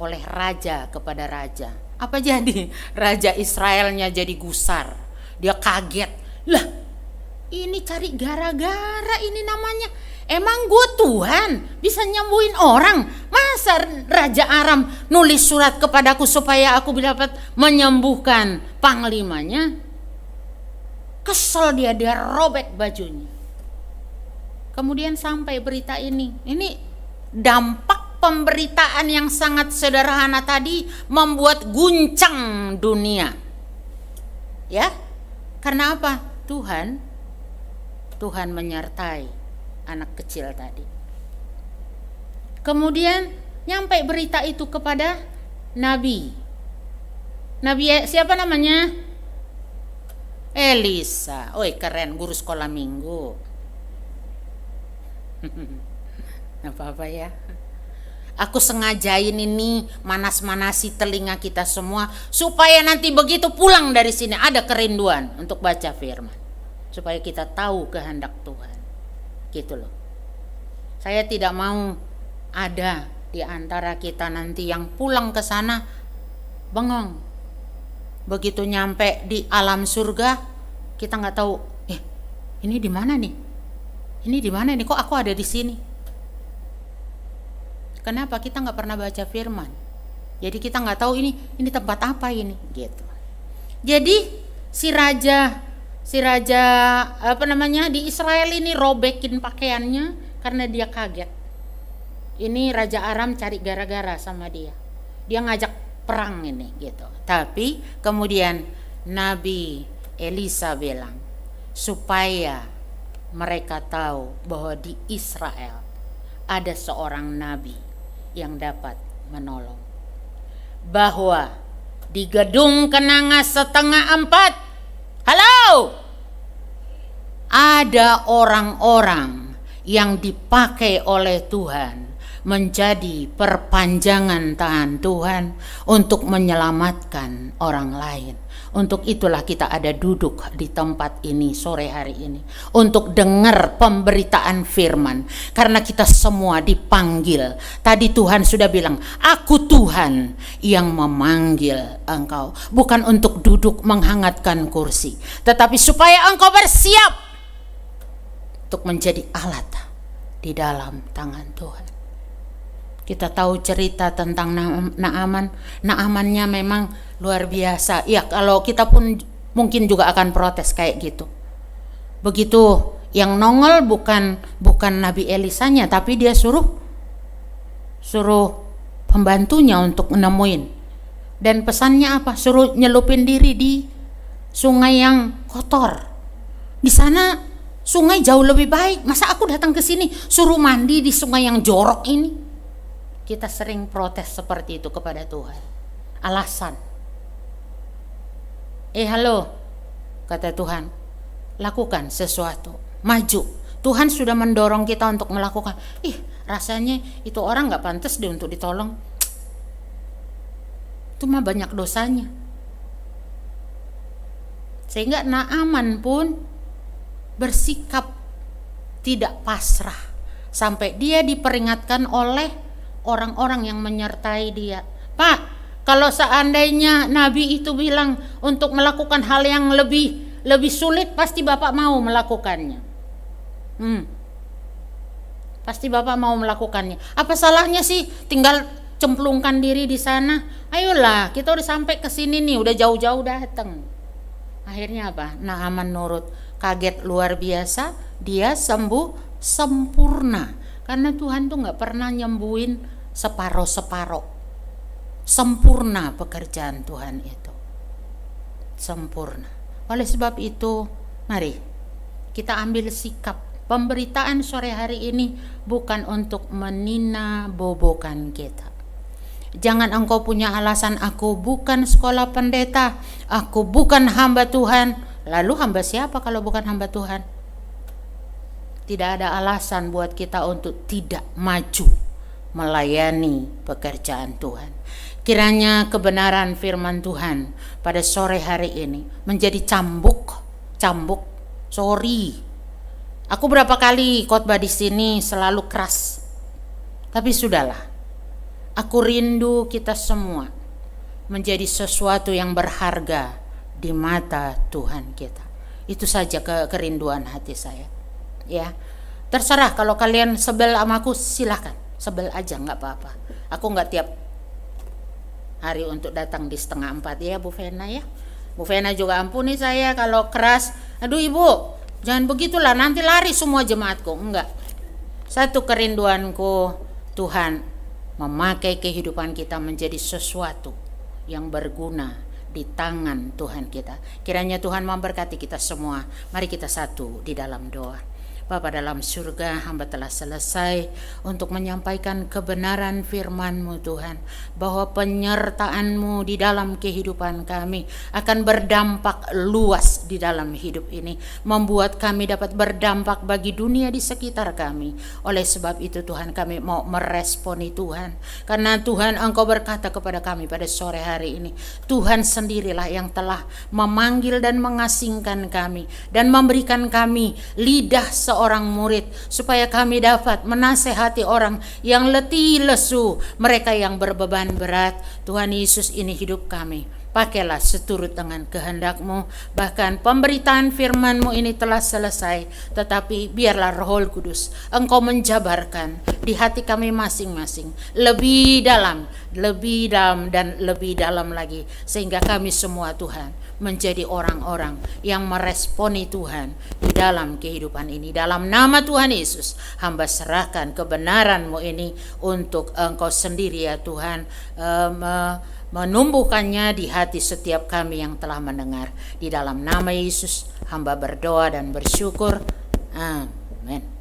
oleh raja kepada raja. Apa jadi? Raja Israelnya jadi gusar. Dia kaget. Lah, ini cari gara-gara ini namanya. Emang gue Tuhan bisa nyembuhin orang? Masa Raja Aram nulis surat kepadaku supaya aku dapat menyembuhkan panglimanya? Kesel dia robek bajunya. Kemudian sampai berita ini dampak pemberitaan yang sangat sederhana tadi membuat guncang dunia. Ya, karena apa? Tuhan menyertai anak kecil tadi. Kemudian nyampe berita itu kepada Nabi siapa namanya? Elisa. Oi, keren, guru sekolah minggu. Apa-apa ya. Aku sengajain ini manas-manasi telinga kita semua supaya nanti begitu pulang dari sini ada kerinduan untuk baca firman, supaya kita tahu kehendak Tuhan. Gitu loh. Saya tidak mau ada di antara kita nanti yang pulang ke sana bengong. Begitu nyampe di alam surga kita nggak tahu, ini di mana nih? Ini di mana nih? Kok aku ada di sini? Kenapa? Kita nggak pernah baca firman. Jadi kita nggak tahu ini tempat apa ini, gitu. Jadi si raja di Israel ini robekin pakaiannya karena dia kaget. Ini Raja Aram cari gara-gara sama dia. Dia ngajak perang ini, gitu. Tapi kemudian Nabi Elisa bilang supaya mereka tahu bahwa di Israel ada seorang nabi yang dapat menolong. Bahwa di gedung kenanga 3:30, halo, ada orang-orang yang dipakai oleh Tuhan menjadi perpanjangan tangan Tuhan untuk menyelamatkan orang lain. Untuk itulah kita ada duduk di tempat ini sore hari ini, untuk dengar pemberitaan firman, karena kita semua dipanggil. Tadi Tuhan sudah bilang, aku Tuhan yang memanggil engkau, bukan untuk duduk menghangatkan kursi, tetapi supaya engkau bersiap untuk menjadi alat di dalam tangan Tuhan. Kita tahu cerita tentang Naaman. Naamannya memang luar biasa. Ya, kalau kita pun mungkin juga akan protes kayak gitu. Begitu yang nongol bukan Nabi Elisanya, tapi dia suruh pembantunya untuk nemuin. Dan pesannya apa? Suruh nyelupin diri di sungai yang kotor. Di sana sungai jauh lebih baik. Masa aku datang ke sini suruh mandi di sungai yang jorok ini? Kita sering protes seperti itu kepada Tuhan. Alasan. Halo, kata Tuhan, lakukan sesuatu, maju. Tuhan sudah mendorong kita untuk melakukan. Rasanya itu orang gak pantas deh untuk ditolong. Itu mah banyak dosanya. Sehingga Naaman pun bersikap tidak pasrah, sampai dia diperingatkan oleh orang-orang yang menyertai dia. Pak, kalau seandainya Nabi itu bilang untuk melakukan hal yang lebih sulit, pasti Bapak mau melakukannya. Pasti Bapak mau melakukannya. Apa salahnya sih tinggal cemplungkan diri di sana? Ayolah, kita udah sampai ke sini nih, udah jauh-jauh datang. Akhirnya apa? Naaman nurut. Kaget luar biasa, dia sembuh sempurna. Karena Tuhan tuh gak pernah nyembuhin separoh-separoh. Sempurna pekerjaan Tuhan itu. Sempurna. Oleh sebab itu, mari kita ambil sikap. Pemberitaan sore hari ini bukan untuk menina-bobokan kita. Jangan engkau punya alasan, aku bukan sekolah pendeta, aku bukan hamba Tuhan. Lalu hamba siapa kalau bukan hamba Tuhan? Tidak ada alasan buat kita untuk tidak maju melayani pekerjaan Tuhan. Kiranya kebenaran firman Tuhan pada sore hari ini menjadi cambuk. Sorry, aku berapa kali khotbah di sini selalu keras, tapi sudahlah. Aku rindu kita semua menjadi sesuatu yang berharga di mata Tuhan kita. Itu saja kerinduan hati saya. Ya, terserah kalau kalian sebel sama aku, silahkan sebel aja, nggak apa-apa. Aku nggak tiap hari untuk datang di 3:30 ya Bu Vena ya. Bu Vena juga ampuni saya kalau keras. Aduh Ibu, jangan begitulah, nanti lari semua jemaatku. Enggak. Satu kerinduanku, Tuhan memakai kehidupan kita menjadi sesuatu yang berguna di tangan Tuhan kita. Kiranya Tuhan memberkati kita semua. Mari kita satu di dalam doa. Bapa dalam surga, hamba telah selesai untuk menyampaikan kebenaran firman-Mu Tuhan, bahwa penyertaan-Mu di dalam kehidupan kami akan berdampak luas di dalam hidup ini, membuat kami dapat berdampak bagi dunia di sekitar kami. Oleh sebab itu Tuhan, kami mau meresponi Tuhan, karena Tuhan Engkau berkata kepada kami pada sore hari ini, Tuhan sendirilah yang telah memanggil dan mengasingkan kami dan memberikan kami lidah seorang murid, supaya kami dapat menasehati orang yang letih lesu, mereka yang berbeban berat. Tuhan Yesus, ini hidup kami, pakailah seturut dengan kehendak-Mu. Bahkan pemberitaan firman-Mu ini telah selesai, tetapi biarlah Roh Kudus Engkau menjabarkan di hati kami masing-masing lebih dalam dan lebih dalam lagi, sehingga kami semua Tuhan menjadi orang-orang yang meresponi Tuhan di dalam kehidupan ini. Dalam nama Tuhan Yesus, hamba serahkan kebenaran-Mu ini untuk Engkau sendiri ya Tuhan, menumbuhkannya di hati setiap kami yang telah mendengar. Di dalam nama Yesus hamba berdoa dan bersyukur. Amin.